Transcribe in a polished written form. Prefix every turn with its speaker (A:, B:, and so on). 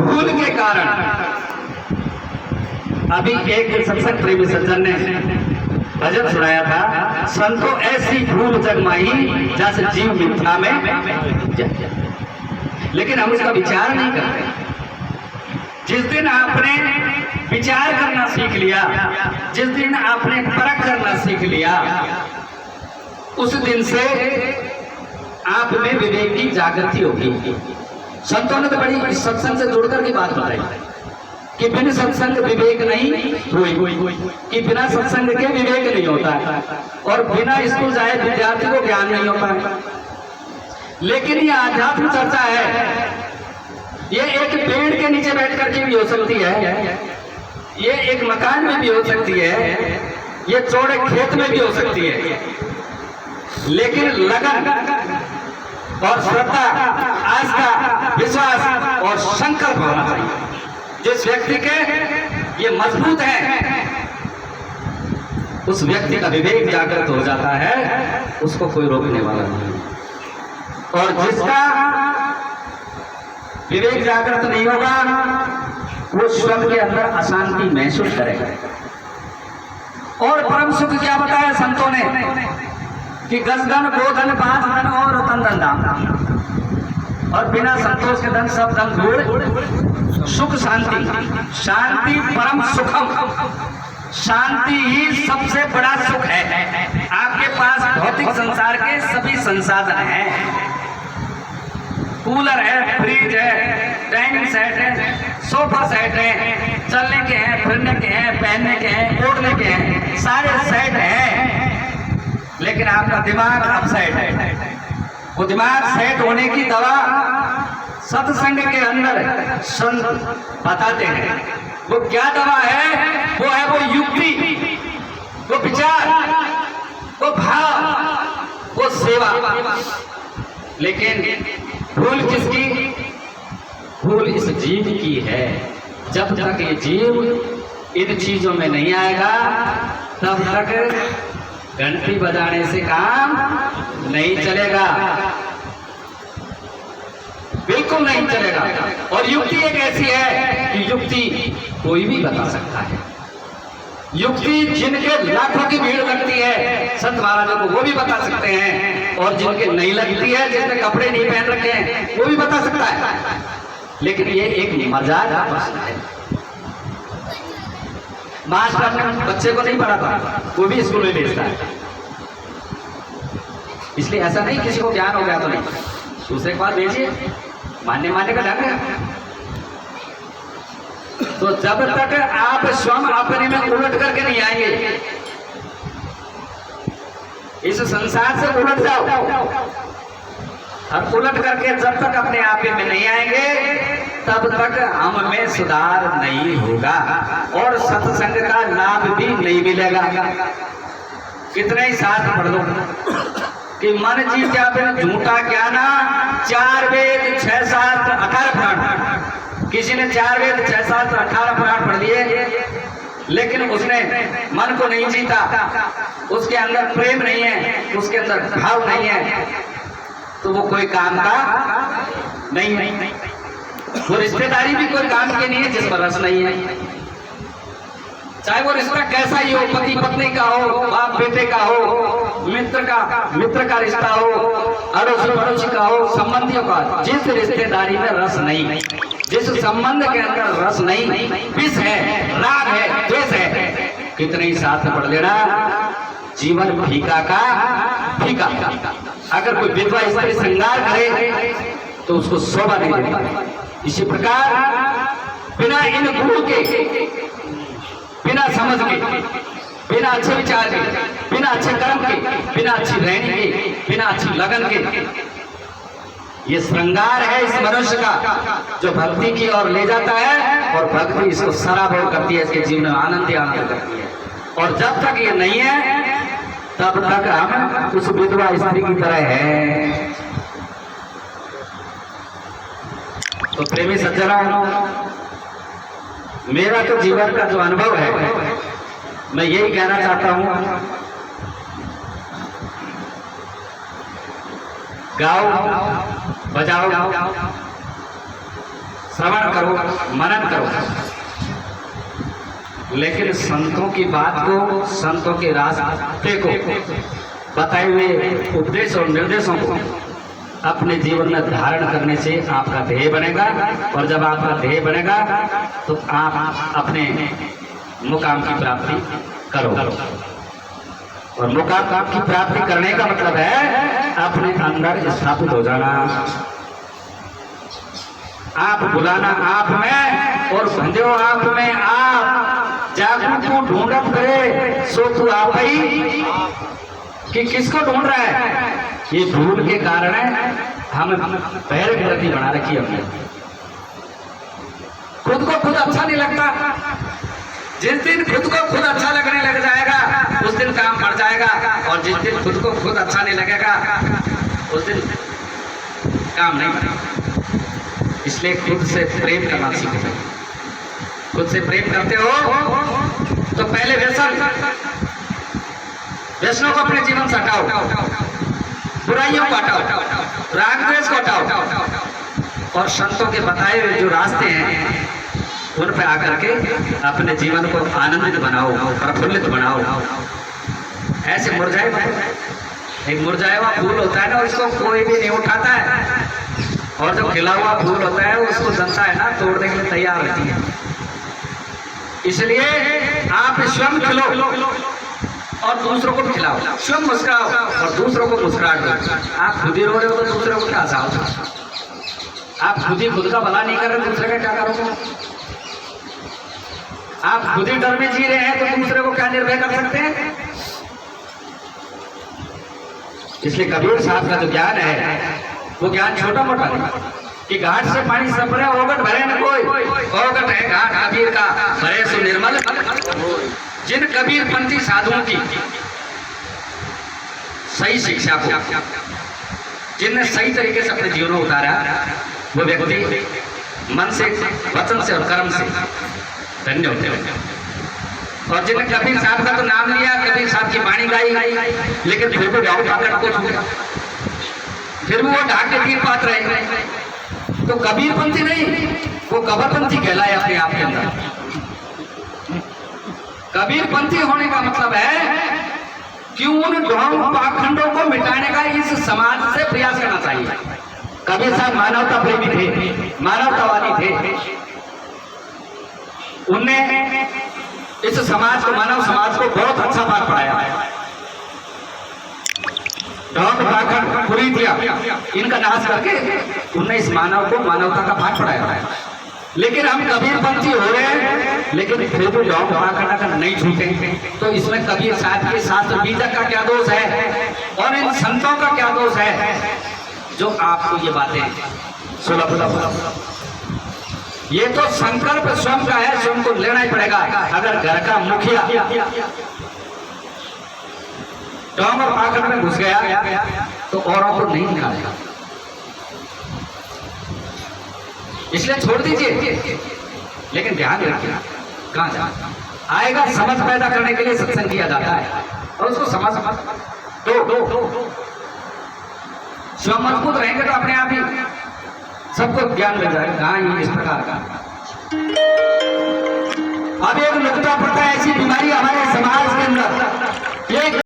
A: भूल के कारण। अभी एक सत्संग प्रेमी सज्जन ने भजन सुनाया था, संतो ऐसी भूल जगमाई जैसे जीव मिथ्या में। लेकिन हम उसका विचार नहीं करते। जिस दिन आपने विचार करना सीख लिया, जिस दिन आपने परख करना सीख लिया, उस दिन से आप में विवेक की जागृति होगी। संतों ने तो बड़ी सत्संग से जुड़कर की बात बताई कि बिना सत्संग विवेक नहीं हुई, कि बिना सत्संग के विवेक नहीं होता है, और बिना स्कूल जाए विद्यार्थी को ज्ञान नहीं होता है। लेकिन ये आध्यात्म चर्चा है, ये एक पेड़ के नीचे बैठ करके भी हो सकती है, ये एक मकान में भी हो सकती है, ये चौड़े खेत में भी हो सकती है। लेकिन लगन और श्रद्धा, आस्था, विश्वास और संकल्प होना चाहिए। जिस व्यक्ति के ये मजबूत है, उस व्यक्ति का विवेक जागृत हो जाता है, उसको कोई रोकने वाला नहीं। और जिसका विवेक जागृत नहीं होगा, वो स्वयं के अंदर अशांति महसूस करेगा। और परम सुख क्या बताया संतों ने कि गजधन, गोधन, पांच धन और रतन धन दाम, और बिना संतोष के धन सब धन धूल। सुख शांति, शांति परम सुखम, शांति ही सबसे बड़ा सुख है। आपके पास भौतिक संसार के सभी संसाधन हैं, कूलर है, फ्रिज है, डाइनिंग सेट है, सोफा सेट है, चलने के हैं, फिरने के हैं, पहनने के हैं, ओढ़ने के हैं, सारे सेट हैं। लेकिन आपका दिमाग अपसेट है। वो दिमाग सेट होने की दवा सत्संग के अंदर संत बताते हैं। वो क्या दवा है? वो है वो युक्ति, वो विचार, वो भाव, वो सेवा। लेकिन भूल किसकी? भूल इस जीव की है। जब तक ये जीव इन चीजों में नहीं आएगा, तब तक घंटी बजाने से काम नहीं चलेगा, बिल्कुल नहीं चलेगा। और युक्ति एक ऐसी है कि युक्ति कोई भी बता सकता है। युक्ति जिनके लाखों की भीड़ लगती है संत महाराजों को, वो भी बता सकते हैं, और जिनके नहीं लगती है, जिसने कपड़े नहीं पहन रखे हैं, वो भी बता सकता है। लेकिन ये एक मजाक का प्रश्न है। मास्टर ने बच्चे को नहीं पढ़ाता, वो भी स्कूल में भेजता है। इसलिए ऐसा नहीं किसी को ज्ञान हो गया तो नहीं, दूसरे के बाद भेजिए, मानने का ढंग है। तो जब तक आप स्वयं अपने में उलट करके नहीं आएंगे, इस संसार से उलट जाओ, और उलट करके जब तक अपने आप में नहीं आएंगे, तब तक हम में सुधार नहीं होगा, और सत्संग का लाभ भी नहीं मिलेगा। कितने ही साथ पढ़ लो कि मन जी क्या बिन झूठा ज्ञाना, 4 वेद 6 शास्त्र 18 पुराण। किसी ने 4 वेद 6 शास्त्र 18 पुराण पढ़ लिए, लेकिन उसने मन को नहीं जीता, उसके अंदर प्रेम नहीं है, उसके अंदर भाव नहीं है, तो वो कोई काम का नहीं है। वो रिश्तेदारी भी कोई काम की नहीं है जिस पर रस नहीं है। चाहे वो रिश्ता कैसा ही हो, पति पत्नी का हो, बाप बेटे का हो, मित्र का रिश्ता हो, अड़ोसी पड़ोसी का हो, संबंधियों का, जिस रिश्तेदारी में रस नहीं, जिस संबंध के अंदर रस नहीं, विष है, राग है, द्वेष है, कितने ही साथ पढ़ लेना, जीवन फीका का फीका। अगर कोई विधवा स्त्री श्रृंगार करे तो उसको शोभा नहीं देती। इसी प्रकार बिना इन गुरु के, बिना समझ के, बिना अच्छे विचार के, बिना अच्छे कर्म के, बिना अच्छी रहनी के, बिना अच्छी लगन के, ये श्रृंगार है इस मनुष्य का जो भक्ति की ओर ले जाता है, और भक्ति इसको सराबोर करती है, इसके जीवन में आनंद ही आनंद करती है। और जब तक ये नहीं है, तब तक हम उस विधवा स्त्री की तरह है। तो प्रेमी सज्जनों, मेरा तो जीवन का जो अनुभव है, मैं यही कहना चाहता हूं, गाओ बजाओ, श्रवण करो, मनन करो, लेकिन संतों की बात को, संतों के रास्ते को, बताए हुए उपदेश और निर्देशों को अपने जीवन में धारण करने से आपका ध्येय बनेगा। और जब आपका ध्येय बनेगा तो आप अपने मुकाम की प्राप्ति करो। और मुकाम की प्राप्ति करने का मतलब है अपने अंदर स्थापित हो जाना, आप बुलाना आप में, और बंधे हो आप में आप, जागू तू ढूंढत करे सो तू आप ही, कि किसको ढूंढ रहा है? ये भूल के कारण है हम पहले गलती बना रखी हमने। खुद को खुद अच्छा नहीं लगता, जिस दिन खुद को खुद अच्छा लगने लग जाएगा उस दिन काम बढ़ जाएगा, और जिस दिन खुद को खुद अच्छा नहीं लगेगा उस दिन काम नहीं बढ़ेगा। इसलिए खुद से प्रेम करना सीखो। खुद से प्रेम करते हो तो पहले व्यसनों को अपने जीवन से हटाओ, बुराइयों को हटाओ, राग द्वेष को हटाओ, और संतों के बताए हुए जो रास्ते हैं उन पर आकर के अपने जीवन को आनंदित बनाओ, प्रफुल्लित बनाओ। ऐसे मुरझाए, एक मुरझाया हुआ फूल होता है ना, उसको कोई भी नहीं उठाता है, और जो खिला हुआ फूल होता है उसको जनता है ना तोड़ने के लिए तैयार रहती है। इसलिए आप स्वयं खिलो और दूसरों को भी खिलाओ, स्वयं मुस्कुराओ और दूसरों को मुस्कुराहट दो। आप खुद ही रो रहे हो तो दूसरों को क्या हंसाओ? आप खुद ही खुद का भला नहीं कर रहे, दूसरे का क्या करोगे? आप खुद ही डर में जी रहे हैं तो दूसरे को क्या निर्भय कर सकते हैं? इसलिए कबीर साहब का जो ज्ञान है वो ज्ञान छोटा मोटा नहीं कि घाट से पानी सपरे ओगट भरे न कोई, ओगट है घाट कबीर का भरे सो निर्मल। जिन कबीर पंथी साधुओं की सही शिक्षा को जिनने सही तरीके से अपने जीवन में उतारा, वो व्यक्ति मन से, वचन से और कर्म से धन्य होते हैं। और जिन्हें कबीर साहब का तो नाम लिया, कबीर साहब की वाणी गाई, लेकिन फिर भी गाँव पाकड़ को छूटा, फिर भी वो ढाक के तीर पात रहे, तो कबीर पंथी नहीं, वो कबरपंथी कहलाए अपने आप के अंदर। कबीर पंथी होने का मतलब है कि उन ढोंग पाखंडों को मिटाने का इस समाज से प्रयास करना चाहिए। कबीर साहब मानवता प्रेमी थे, मानवतावादी थे। उनने इस समाज को, मानव समाज को बहुत अच्छा पाठ पढ़ाया है। ढोंग पाखंड कुरीतियां इनका नाश करके उनने इस मानव को मानवता का पाठ पढ़ाया है। लेकिन हम कबीर पंथी हो रहे हैं, लेकिन फिर भी ढोंग पाखंड का नहीं छूटे, तो इसमें कबीर साहब के शास्त्र बीजक का क्या दोष है और इन संतों का क्या दोष है जो आपको ये बातें सुलभ। ये तो संकल्प स्वयं का है, स्वयं को लेना ही पड़ेगा। अगर घर का मुखिया ढोंग और पाखंड में घुस गया तो औरों को नहीं निकालेगा, इसलिए छोड़ दीजिए। लेकिन ध्यान रखिए, कहां जाए आएगा, समझ पैदा करने के लिए सत्संग किया जाता है, और उसको समझ तो स्वयं मजबूत रहेंगे तो अपने आप ही सबको ज्ञान मिल जाएगा। कहां इस प्रकार का अब एक नुकता पड़ता है, ऐसी बीमारी हमारे समाज के अंदर एक